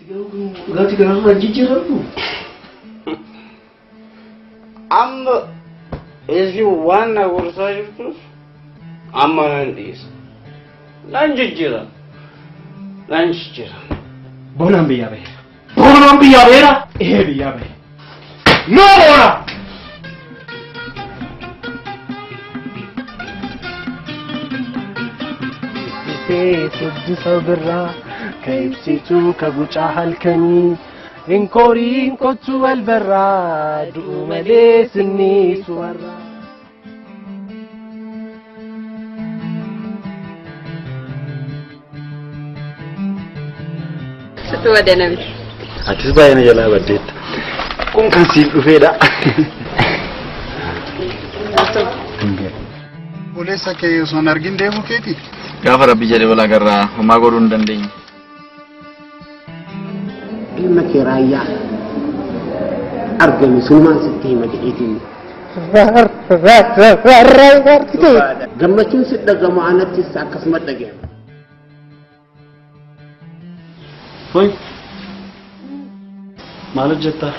Gati kana rajijiramu. Amma esi wana gursajirtus amma nandis. Lanjijira. Lanjijira. Bonam biya bera. Biya bera. No bona. سد برا كيف سيتوك بوجه الكني انكورين كوتو البرا دوم ليس النيس ورا ستو ودنا بي اكيد باين جلا بديت كون كان سيب فيدا وليس كي سونارجين ديمو كيتي غافر ربي جل ولا غرا وما غورون دندين إنك رايا أرجع مسلمان ستي مدعيتي جمع تون سد جمعنا تسع قسمة دقيقة فين مالك جتا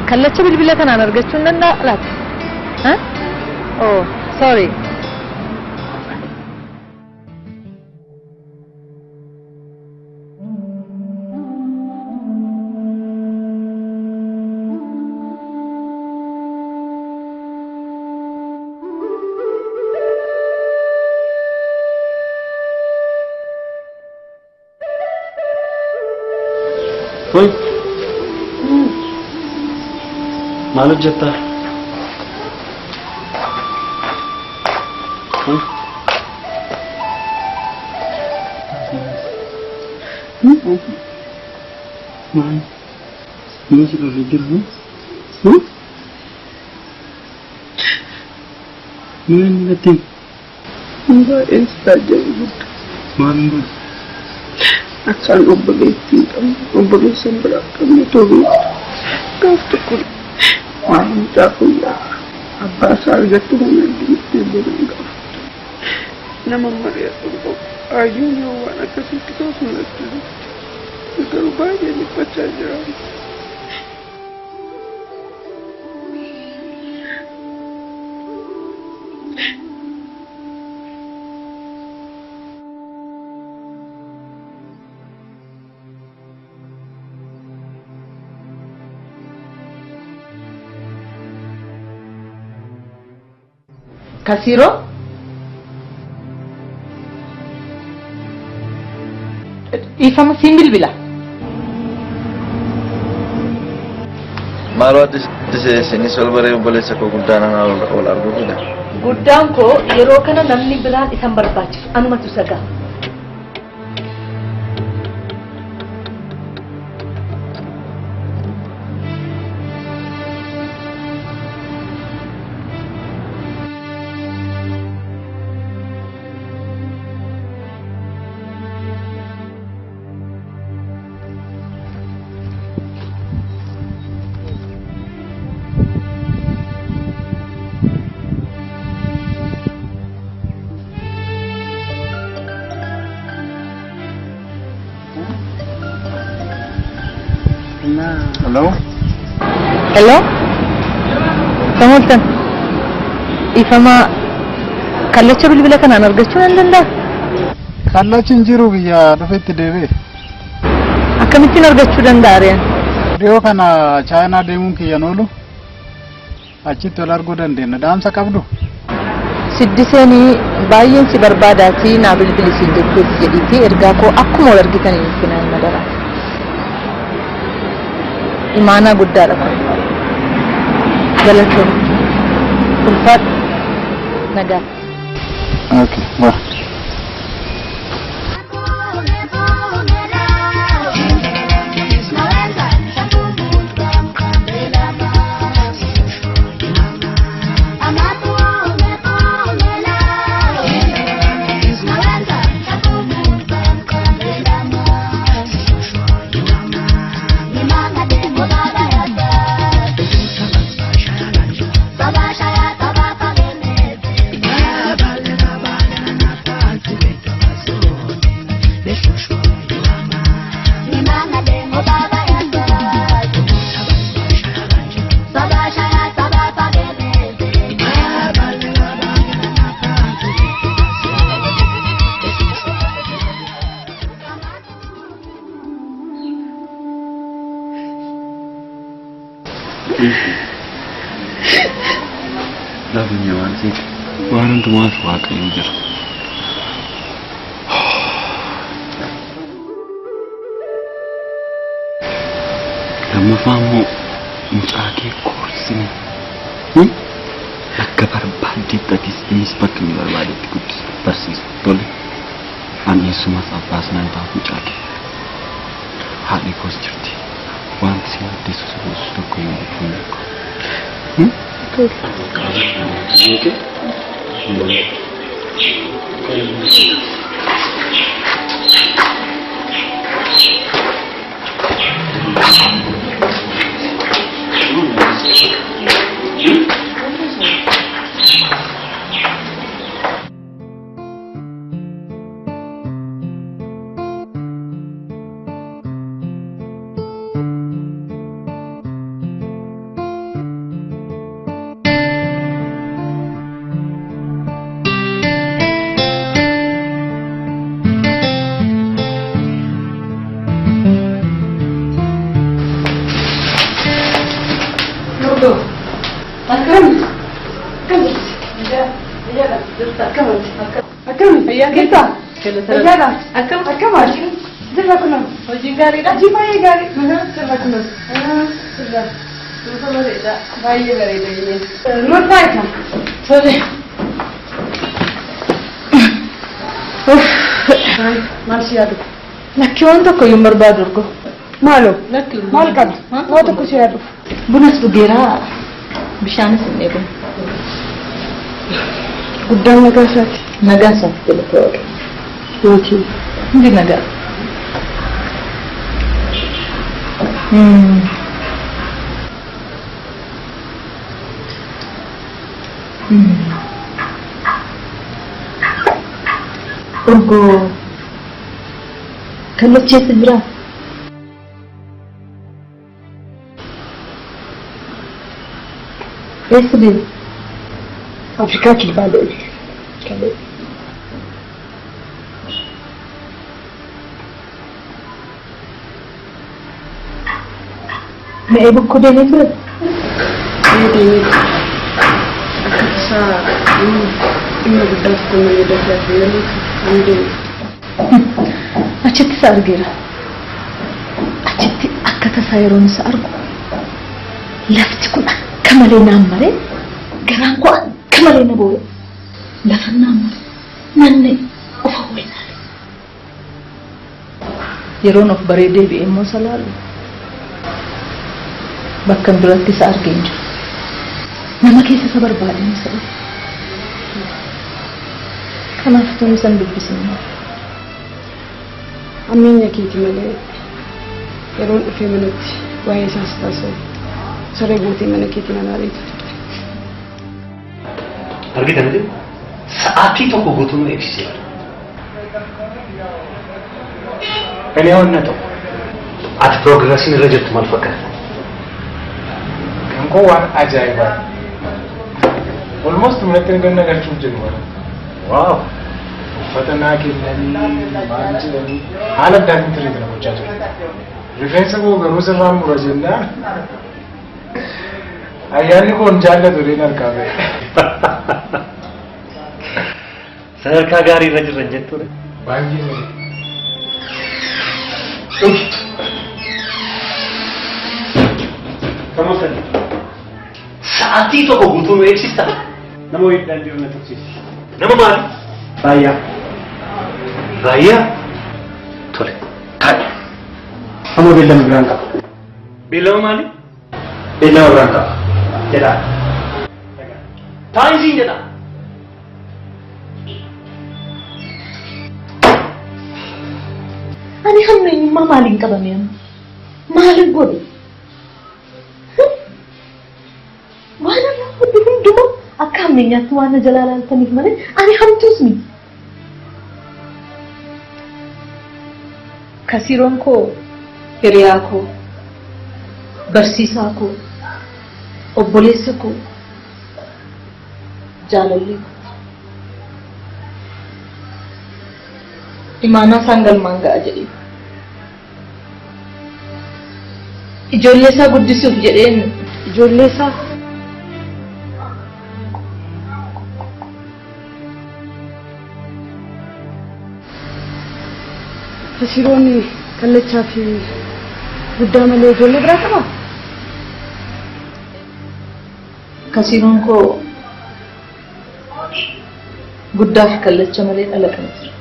كلتش بالبلا كان أنا رجعت شو نندا لا ها أوه sorry طيب مالك جتا ما شو الرجال من التي ما استاجر ما akan obbetti obbetti sembra come tu kafto kul manta kuya abbasa argatu nandi tebiranga nama maria tu ayunya wana kasito sunatu kalau banyak ni pacaja Kasiro? Ifama simbil bila. Malu ada sini soal boleh sako guddaan awal argu bila. Guddaan ko yeroo kana namni biraan isan barbaachisu anumatu saga. Hello? Hello? Kamusta? Ifama kallacha bilbila kana argachuu dandanda? Kallachin jiru biyya dhufetti deebi'e. Akkamittiin argachuu danda'a? Dhiyoo kana Chaayinaa deemuun kiyyan oolu achitti wal arguu dandeenya. Dhaamsa qabdu? Siddiseenii baay'een si barbaadaati naa bilbili siin jechuuf jedhiiti ergaa koo akkuma wal argitanii finaan madara. Imaanaa guddaadha kun. Galatoon. Ulfaat. Nagaa. Okay, bye. Laafnya waan ta'eef waan hundumaaf waaqayyo jira. Lammaffaa immoo mucaa kee korsine akka barbaaddeettis innis bakka inni barbaadetti guddisu barsiisu tole. Ani eessumas abbaas nan ta'a mucaa kee. Haadhi koos jirti. Wanti si addeessu si tokko yoo fuuldura. Lakki waan tokko hin barbaadu urgo. Maal qabdi? Waan tokko si yaadu. Bunas dhugeeraa bishaanis hin eegamu. Guddaan nagaa isaati. Nagaa isaati galata waaqa. Yookiin hundi nagaa. Urgo kallacheessa jira. Eessa deemu? Afrikaa kibbaa deemu. Mee bokkoo deemee ture? Deemee akkasumas dhimma guddaa tokko malee dafee deemee kan deemu. Achitti isa argeera. Achitti akka tasaa yeroon isa argu lafti kun akka malee naan maree garaan koo akka malee na boo'e lafa naan maree nanne ofa waynaale. Yeroon of baree deebi'ee immoo isa laalu bakka duratti isa argee hin jiru. Nama keessa isa barbaadeen isa dhufe. Kanaaf tuni san dubbisne. Ammeenya keeti malee yeroon dhufee manatti waa'ee isaas taasisa. Saree guutee mana keetii nan ariitu. Argitan sa'aatii tokko guutuu nu eegsisee. Ani hawwanna ta'u. Ati piroogiraasiin irra jirtu maal fakkaata? Kan koo waan ajaa'ibaa. Almost mul'atti ni ganna galchuuf jedhu bara. Waaw. Uffata naa kennanii maal jedhanii haala addaatiin tiriitina gochaa jiru. Rifeensa koo garuu sirraan mura jennaan. Ayyaanni kun jaallatu deen harkaa ba'e. Sadarkaa gaarii irra jirran jechuudha. Baay'ee sirrii. Kamoo sadi. Sa'aatii tokko guutuu nu eegsista. Nama wayiidhaan jiru na tuqsiisi. Nama maali? Baay'aa. Baay'aa? Tole. Kaadhi. Amma beellama biraan qaba. Beellama maali? Beellama biraan qaba. Jedhaa. Taa'isiin jedhaa. Ani hamma eenyummaa maaliin qabame amma? Maaliin godhe? Waan irraa hundi hundumaa akka ammeenyaatti waan na jalaa laaltaniif malee ani hamtuus miti. Kasiiroon koo, hiriyaa koo, barsiisaa koo, obboleessa koo, jaalallee koo. Imaanaa isaan galmaan ga'a jedhee. Ijoollee isaa guddisuuf jedheen ijoolleesaa Kasiroon kallachaa fi guddaa malee ijoollee biraa qaba. Kasiroon koo guddaa fi kallacha malee dhala qaba jira.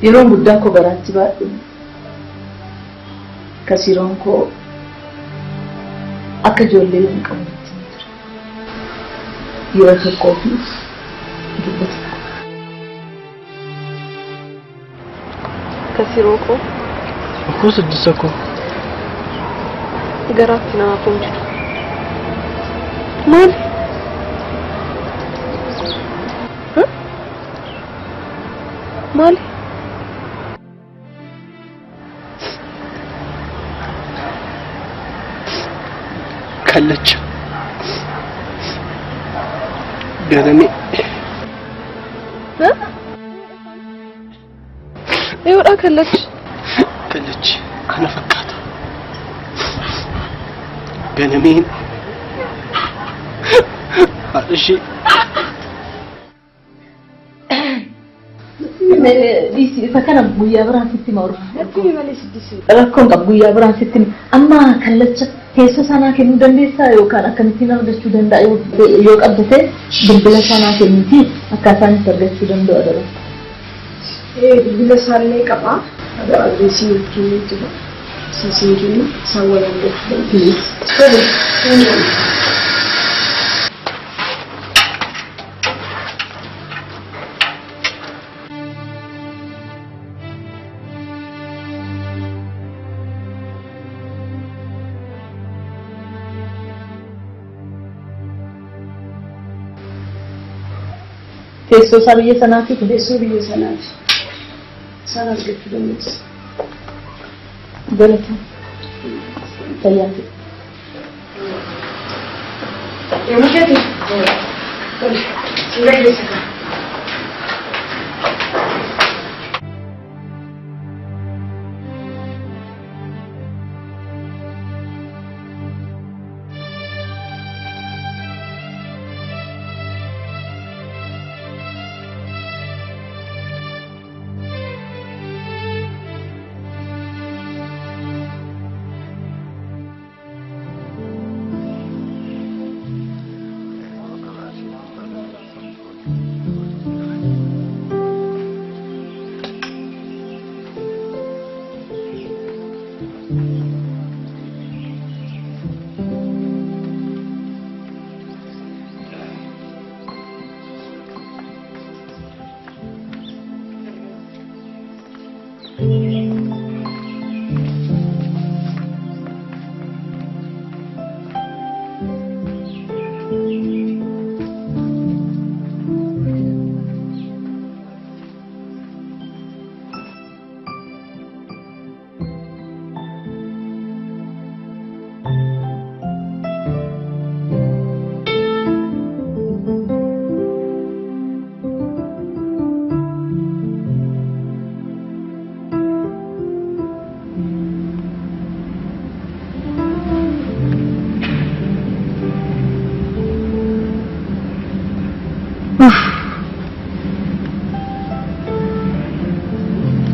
Yeroon guddaa koo baraatti baadhu. Kasiroon koo akka ijoollee hin qabne. Yeroo tokkoo fi dubbatu. Kasiroo koo Akkoo siddisa koo. garaatti nama kun jiru. Maali? Maali? Kallacha. Ganame. Eeyyuudha kallachi. Kallachi kana fakkaata. Ganameen. Haadha ishee. Fakana guyyaa biraan sitti ma'uura. Natti malee siddisi. Rakkoon qabu guyyaa biraan sitti amma kallacha teessoo sanaa kennuu dandeessaa yookaan akkamittiin argachuu danda'a yoo qabdate bilbila sanaa kennuuti akkaataan itti argachuu danda'u adala. Bilbila isaallee qaba. Adreesii kennuu jira. Siisiin kennu isaan wal argachuu dandeessu. Teessoo isaa biyya sanaati kun Teessoo biyya sanaati. Isaan argachuu dandeessu. galata fayyaati. Yommuu keeti? Suuraa geessisaa.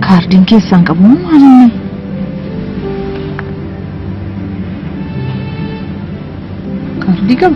Kaardiin keessaan qabu maalinni? Kaardii qabu.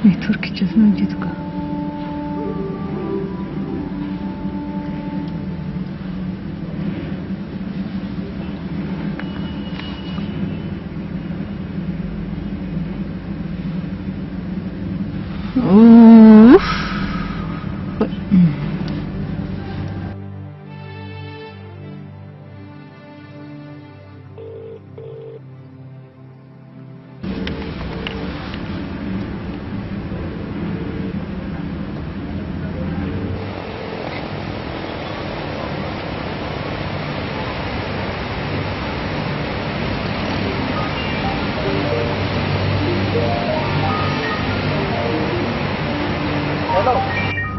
Network içerisinde gittik.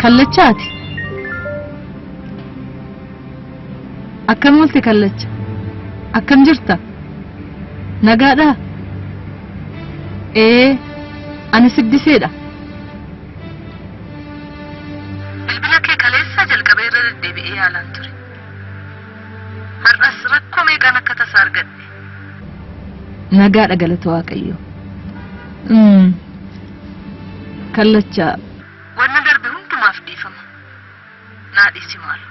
Kallachaati. Akkam oolte kallacha? Akkam jirta? Nagaadha? Ani Siddiseedha. Bilbila kee kaleessaa jalqabee irra deddeebi'ee yaalaan ture. Har'as rakkoo meeqaan akka tasaa argadhe. Nagaadha galata Waaqayyoo. Kallacha. Wanna darbe hundumaaf dhiifama. Naa dhiisi maal?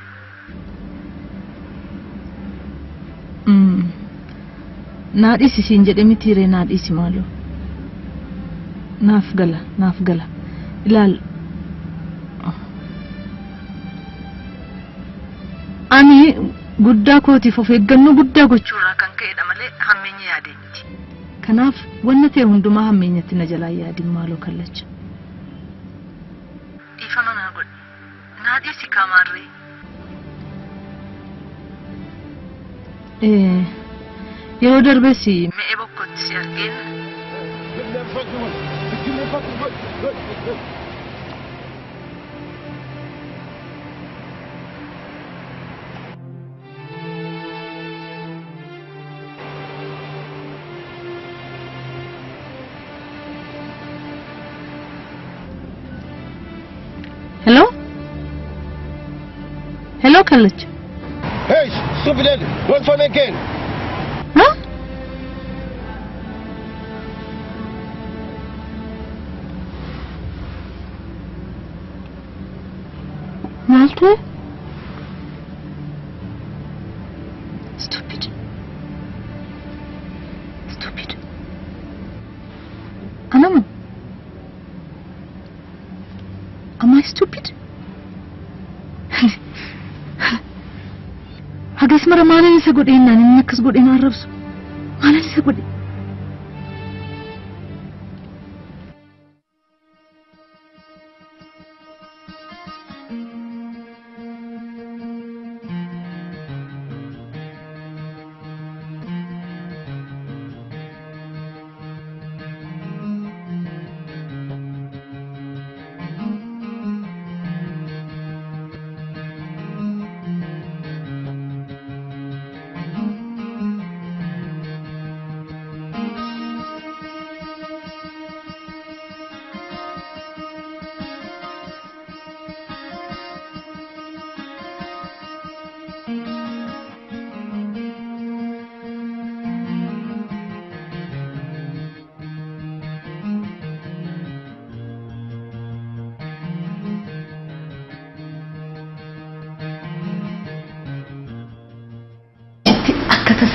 Naa dhiisi siin jedhe mitiiree naa dhiisi maaloo. Naaf gala. Ilaal. Ani guddaa kootiif of eeggannoo guddaa gochuurraa kan ka'edha malee hammeenya yaadee miti. Kanaaf wanna ta'e hundumaa hammeenyatti na jalaa yaadin maaloo kallacha. Dhiifama naa godhe. Naa dhiisi kaamarree. Yeroo darbees mi'ee bokkootti si argeen. Hello, College. Hey, stupid lady, wait for me again. Huh? Malte? Stupid. Anam. Am I stupid? Hagas mara maalan isa godheen naan inni akkas godheen arrabsu. Maalan isa godhe?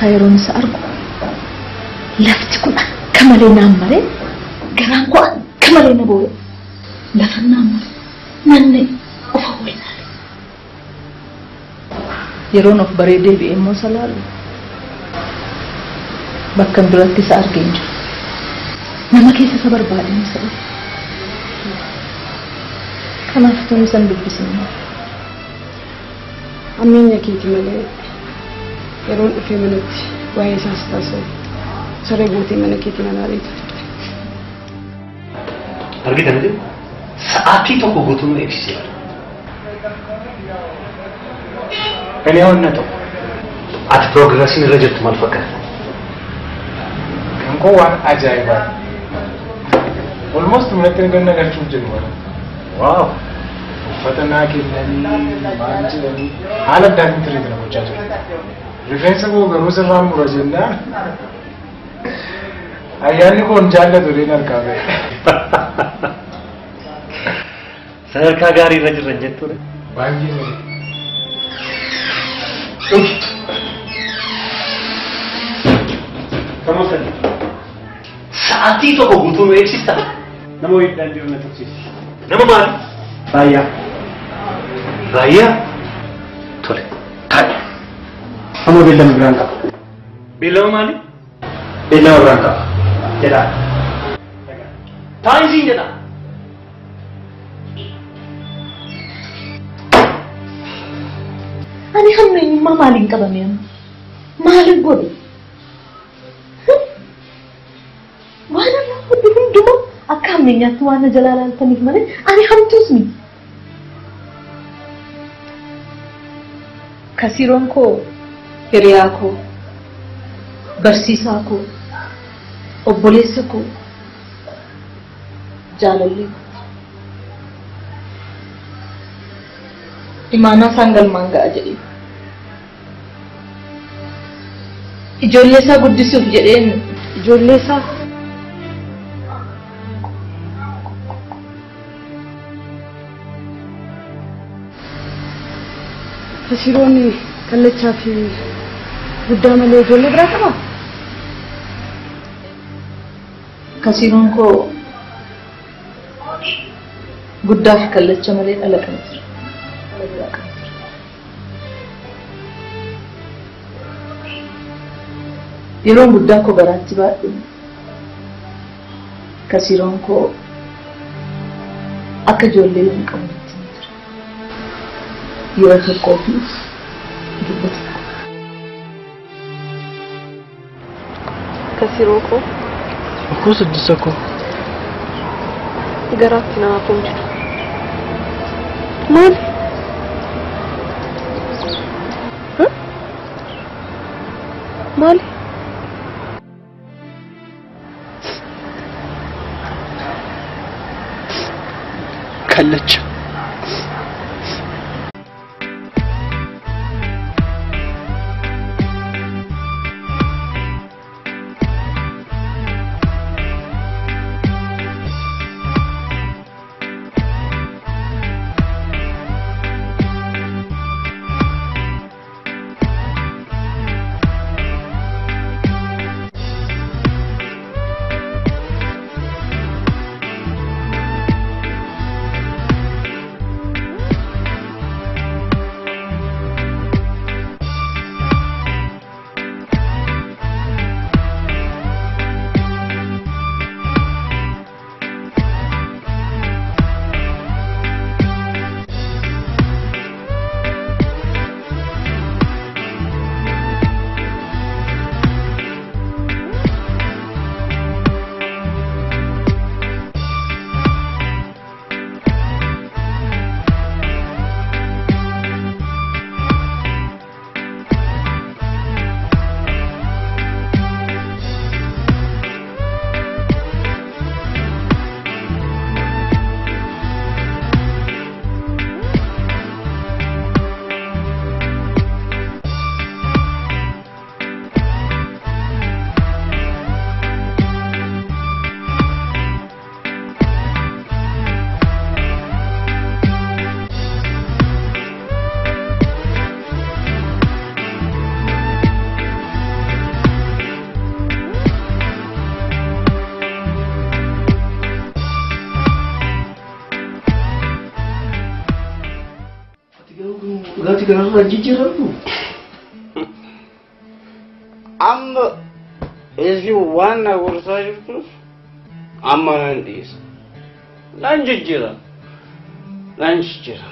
Sayroon isa argu lafti kun akka malee naammaree garaan koo akka malee na boo'e lafa naammaree manne ofa waynaale yeroon of bareedee bi'ee immoo salaalu bakka duratti isa argeen jiru nama keessa isa barbaadeen isa dhufe kanaaf tun isan dubbisne ammeenya keeti malee yeroon dhufee manatti waa'ee isaas taasisa saree guutee mana keetiin alaaleetu. Argitan miti sa'aatii tokko guutuun eegsisee Ini onna tokko ati progressiin irra jirtu maal fakkaata? Kan koo waan ajaa'ibaa almost manatti ganna galchuuf jiru wala. Waaw uffata naa kennanii maal jedhanii haala addaatiin ture kana gochaa jiru. Rifeensa koo garuu sirraan mura jennaan ayyaanni kun jaallatu leen argaa ba'e. Sadarkaa gaarii irra jirran jechuudha. Baay'ee malee. Kamu sani. Sa'aatii tokko guutuu nu eegsista. Nama wayiidhaan jiru na tursiisi. Nama maali? Raayyaa. Raayyaa? Tole. Taa'e. Amma beellama biraan qaba. Beellama maali? Beellama biraan qaba. Jedhaa. Taa'isiin jedhaa. Ani hamma eenyummaa maaliin qabame amma? Maaliin godhe? Waan irraa hodhu hundumaa akka hammeenyaatti waan na jalaa laaltaniif malee ani hamtuus miti. Kasiiroon koo hiriyaa koo barsiisaa koo obboleessa koo jaalallee imaanaa isaan galmaan ga'a jedhee ijoollee isaa guddisuuf jedheen ijoollee isaa Kasiiroon kallachaa fi guddaa malee ijoollee biraa qaba. Kasiiroon koo guddaa fi kallacha malee dhala kan jira. Yeroon guddaa koo garaatti baadhu. Kasiiroon koo akka ijoollee hin qabnetti jira. Yeroo tokkoo fi dubbata. Kasiiroo koo Akkoo siddisa koo. garaatti nama kun jiru. Maali? Maali? Kallacha. Gati kana jijjiiramu. Amma esi waan na gorsaa jirtus amma nan dhiisa. Nan jijjiira. Nan jijjiira.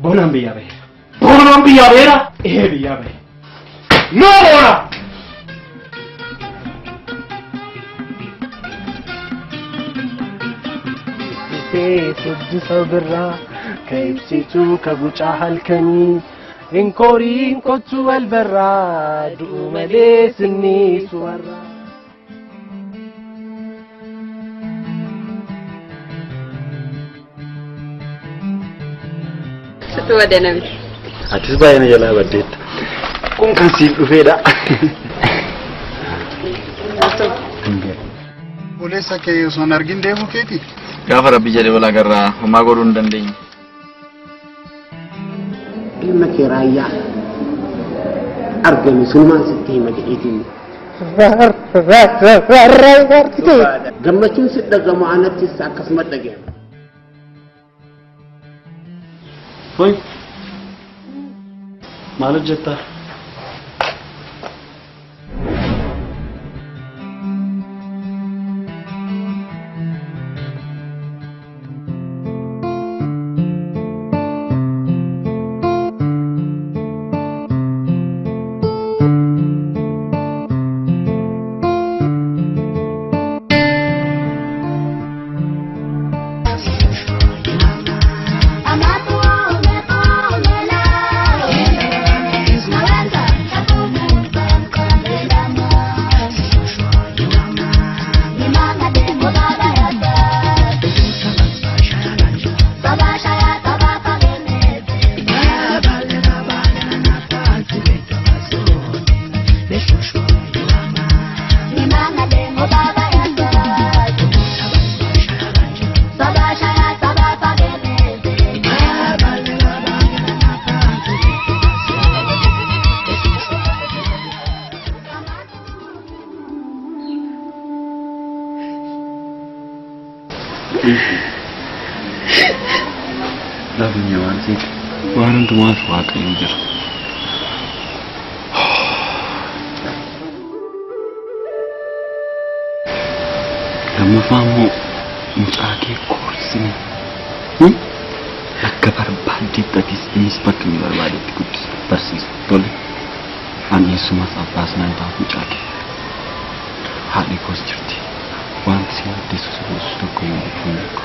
Boonaan biyyaa baheera. Boonaan biyyaa baheera. Biyyaa bahe. Noo boona. Suddisa birraa ka ibsituu ka gucaa halkanii Inkoriin kottu wal barraa du'u malee sinniisu warraa. Situ badee namni. Atis baay'ee na jalaa baddeetta. Kun kan siif dhufeedha. obboleessa kee osoo hin argin deemuu keeti? Gaafa rabbi jedhe wal agarraa homaa godhuu hin dandeenye. Ilma kee Raayyaa argame sunumaan sitti hima jedheetiin. Gammachuun si dhagamu anattis akkasuma dhaga'ama. Hoy maal hojjettaa? Lagunya waan ta'eef waan hundumaaf waaqayyo jira. Lammaffaa immoo mucaa kee koorsine akka barbaaddeettis innis bakka inni barbaadetti guddisu barsiisu tole. Ani eessumas abbaas nan ta'a mucaa kee. Haadhi koos jirti. Wanti si addeessu si tokko hin beeku.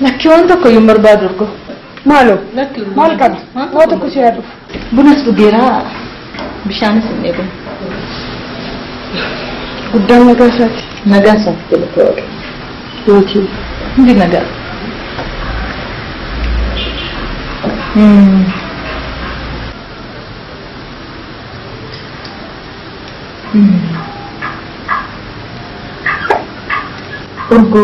Lakki waan tokko hin barbaadu argo. Maalo? Maal qaba? Waan tokko si yaadu. Bunas dhugeeraa bishaanis hin eegamu. Guddaan nagaa isaati. Nagaa isaati jedhu ta'udha. Yookiin hundi nagaa. Urgo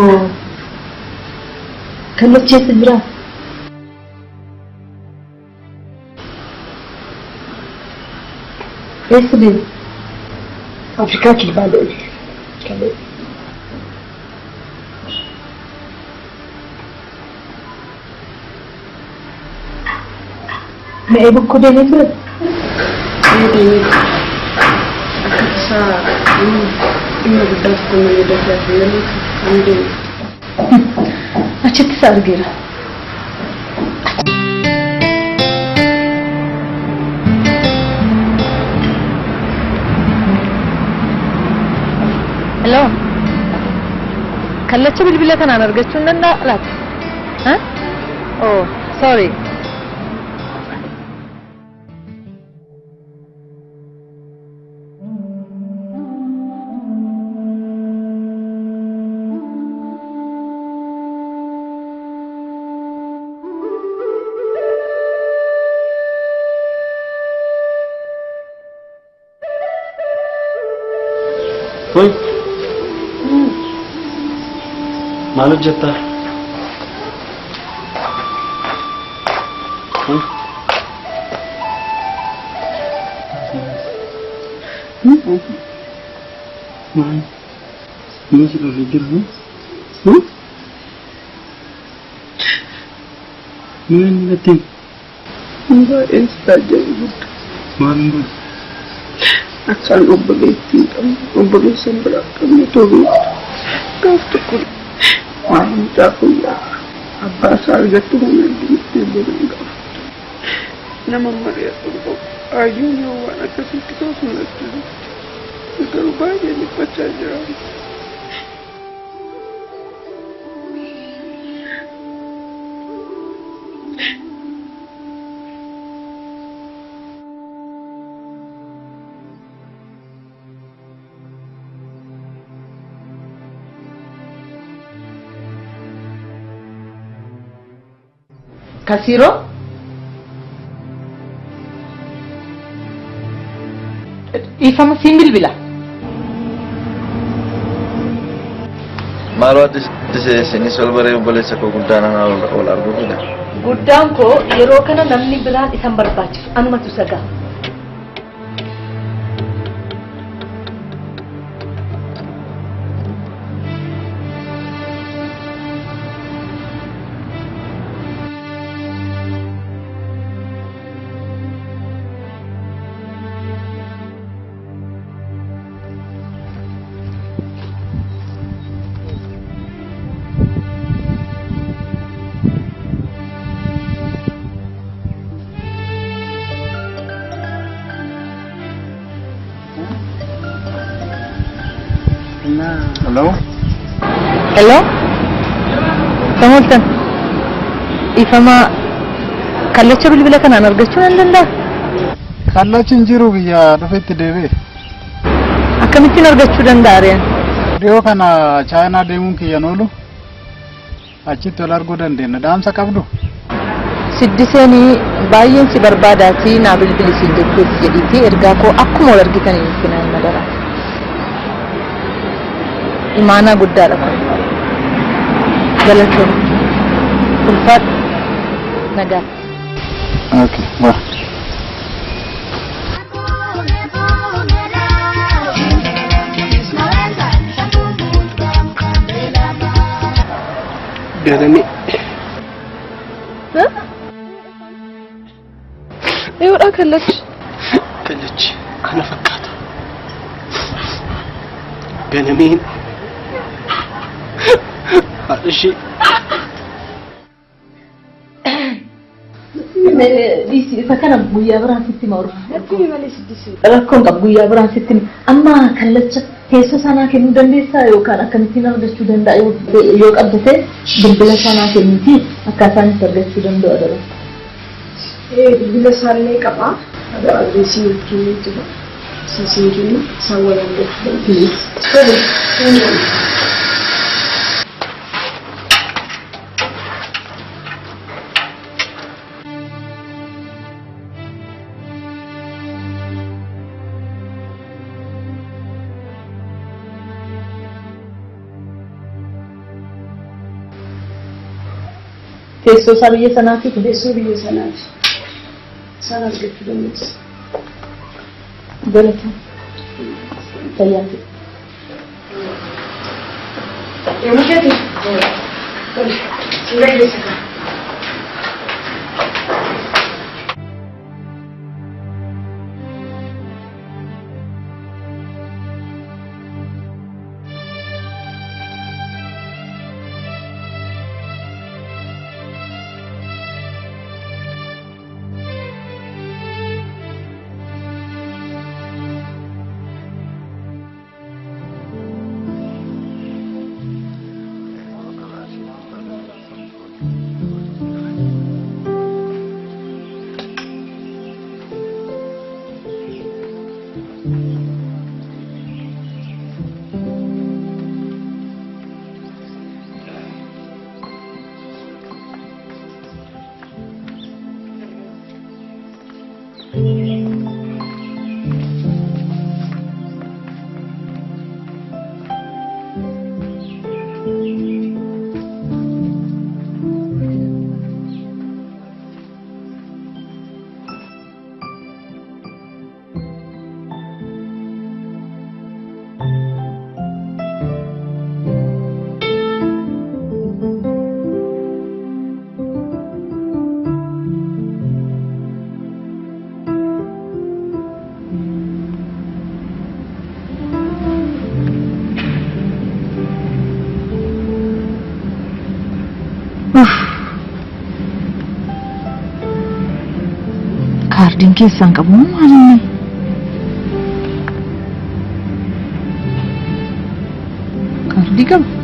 kallacheessa jira. Eessa deemu? Afrikaa kibbaa deemu. Mee bukkoo deemee ture? Dhimma guddaa tokko malee dafee yeroo kan deemu. Achittis argeera. Hello. Kallacha bilbila kanaan argachuu hin danda'a laata? Oh, sorry. Hoy maal hojjettaa? Ini sudah pikir bu? Mana nanti? Enggak saja ibu. Mana? Akan membeli sembrak kami dulu. Kau tukul. Malam aku ya. Apa saja tuh nanti berangkat. Nama Maria untuk ayunya wana kasih kita sulit. Kalau banyak di pacaran. Kasiro? Ifama simbil bila. Malu atis sini soal bare boleh sako guddaan ol argu bila. Guddaan ko yeroo kana namni biraan isan barbaachisu anumatu saga. Hello? Hello? Kamusta? Ifama kallacha bilbila kanaan argachuu nan danda'a? Kallachi hin jiru biyya dhufetti deebi'e. Akkamittiin argachuu danda'a reen? Dhiyoo kana Chaayinaa deemuun kiyyan oolu achitti ol arguu dandeenya. Dhaamsa qabdu? Siddiseenii baay'een si barbaadaatii naa bilbilisiin jechuuf jedhiitii ergaa koo akkuma wal argitanii nutti naan madara. Imaanaa guddaadha kun. Galatoon. Ulfaat. Nagaa. Okay, well. Ganami. Eewudha kallachi. Kallachi kana fakkaata. Ganamiin. Haadha Isa kana guyyaa biraan sitti maru. Rakkoon qabu guyyaa biraan sitti amma kallacha teessoo sanaa kennuu dandeessaa yookaan akkamittiin argachuu danda'a yoo qabdate bilbila sanaa kennuuti akkaataan itti argachuu danda'u adala. Bilbila isaallee qaba. Adreesii kennee jira. Siisiin kennu isaan wal argachuu dandeessu. Teessoo isaa biyya sanaati kun teessoo biyya sanaati. Isaan argachuu dandeessu. Galata. Fayyaati. Yommuu keeti? Tole. Suuraa geessisaa. Kaardiin keessaan qabu maal inni? Kaardii qaba.